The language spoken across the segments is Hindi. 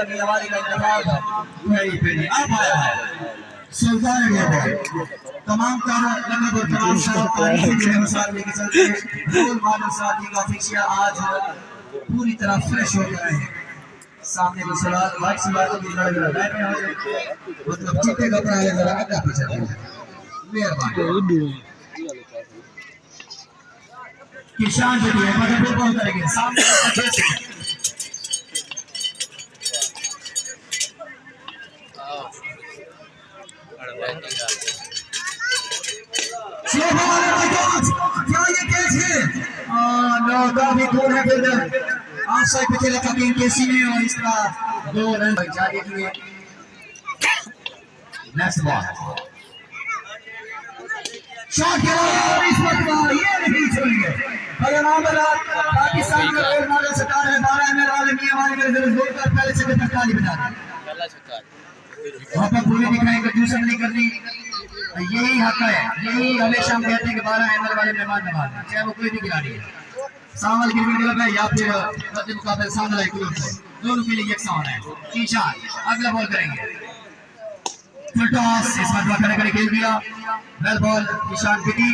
लगी हमारी का इंतजाम है वही पे अब आया है सुल्तान ने तमाम लगभग तमाम तारीखी अनुसार लेके चलते हैं रोल मॉडल साथी का फिक्सिया आज पूरी तरह फ्रेश हो गए हैं सामने को सलाद वाइट सलाद की लड़ बैठ में हो जाए मतलब चिट्टे कपड़ा है जरा आगे पीछे मेहरबानी किसान जो है मतलब कौन करेंगे सामने अच्छे से क्या ये कैच है नो काफी दूर है फिर ऑफसाइड पे चला ककीम केसी ने और इस तरह 2 रन जारी किए नेक्स्ट बॉल शॉट खेला इस वक्त ये नहीं छोड़ेंगे अगर पाकिस्तान का रोल मॉडल स्टार है 12 एमएल वाले मियां वाले के जोर कर पहले से 45 बना दे वहां पर पूरी दिखाएंगे ट्यूशन नहीं करनी यही हक है यही हमेशा हम कहते हैं कि 12 एमएल वाले मेहमान नवाज चाहे वो कोई भी खिलाड़ी है सामल क्रिकेट क्लब है या फिर मध्य मुकाबले सामने क्लब है दोनों के लिए यकसा होना है ईशान अगला बॉल करेंगे फुल टॉस इस बार ड्रॉ करके खेल दिया वेल बॉल ईशान पिटी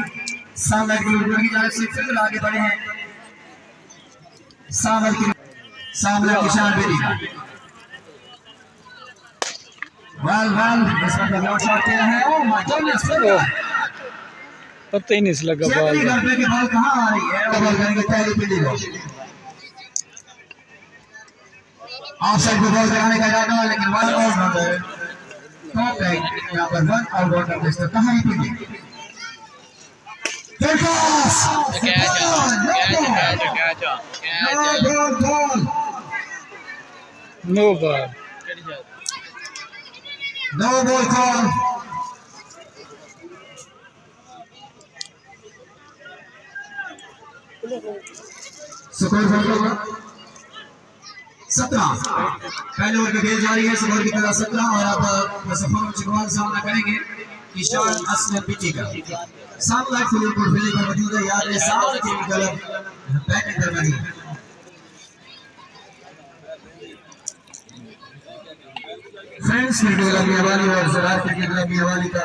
सामने की जानिब से फिर आगे बढ़े हैं सामने ईशान पिटी वेल इस बार लॉट शॉट किया है ओह माय गॉडनेस पता ही नहीं लगा बॉल घर पे की बॉल कहां आ रही है बॉल करेंगे पहली पिटी को ऑफसाइड पे बॉल लगाने का इरादा लेकिन वन आउट हो गए टॉप है यहां पर वन आउट ऑफ टेस्ट कहां ही पिटी toss catch no ball no ball call score 17 पहले ओवर की खेल जारी है स्कोर की तरह 17 और अब मुजफ्फर चिकवाल सामना करेंगे ईशान असलम पिची का सामने फील्ड पर मौजूद है याद है सामने की गलत बैटिंग कर रही है फ्रेंड्स क्रिकेट क्लब मियावाली और ज़रार क्रिकेट क्लब मियावाली का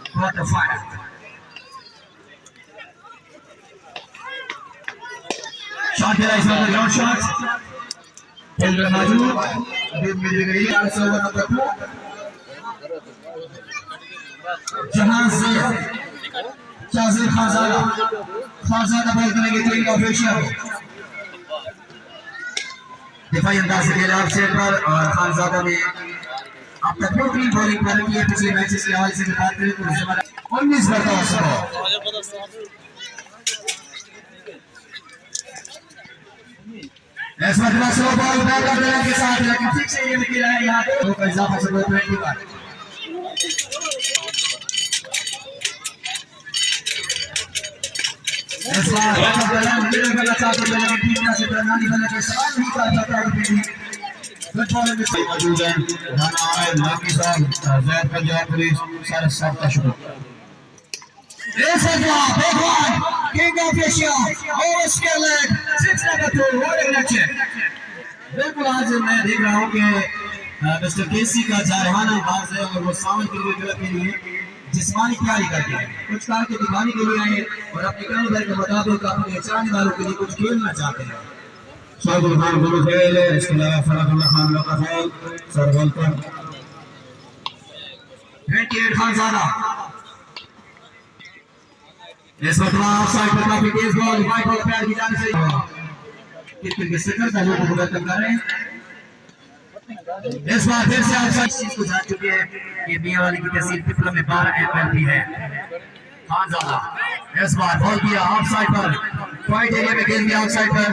क्वार्टर फाइनल शॉट खेला इस बार ग्राउंड शॉट फील्डर मौजूद अभी मिल गई 8 ओवर नंबर 2 जहां से शाजिर खानजादा बॉल करेंगे 3 ऑफिशियल दिफाई अंदाज से खेला ऑफ सेट पर और खानजादा ने अब तक टोटली बॉलिंग पर की है पिछले मैचेस के हवाले से बात करें तो 19 बर्ताव स्कोर ऐसा स्लो बॉल बैक कर देने के साथ लेकिन ठीक से ये निकला है यहां पे तो इजाफा से 20 का इस बार बल्ला मिलने वाला चाहते हैं लेकिन टीम से प्रणाली बना के सवाल नहीं कर सकता है गुड बॉलिंग में मौजूद है राना आयद लाकी साहब जैद पंजाब पुलिस सारे साथ का शुक्र ऐसे भगवान किंग ऑफ एशिया और उसके leg 6 number 2 what a nature बिल्कुल आज मैं देख रहा हूं कि मिस्टर केसी का जारहाना अंदाज है और वो सावन क्रिकेट क्लब के लिए जिस्मानी तैयारी करते हैं कुछ कार के दिखाने के लिए आए और अपने कारोबार के मुताबिक अपने चाहने वालों के लिए कुछ खेलना चाहते हैं शाहरुख खान गुरु खेल है इसके अलावा फराह खान लोका खेल सरवल पर 28 खानजादा इस वक्त ऑफसाइड पर काफी तेज बॉल वाइड बॉल पैर की जाने से क्रिकेट के सेटर का जो पूरा कर रहे हैं इस बार फिर से ऑफसाइड चीज को जान चुके हैं कि मियावाली की तहसील पिपला में 12 एमएल भी है खानजादा इस बार बॉल दिया ऑफसाइड पर पॉइंट एरिया में खेल दिया ऑफसाइड पर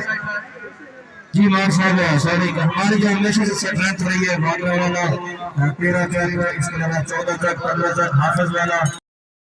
जी माशाल्लाह सॉरी हमारी जो हमेशा से स्ट्रेंथ रही है भागने वाला 13 तक इसके अलावा 14 तक 15 तक हाफिज वाला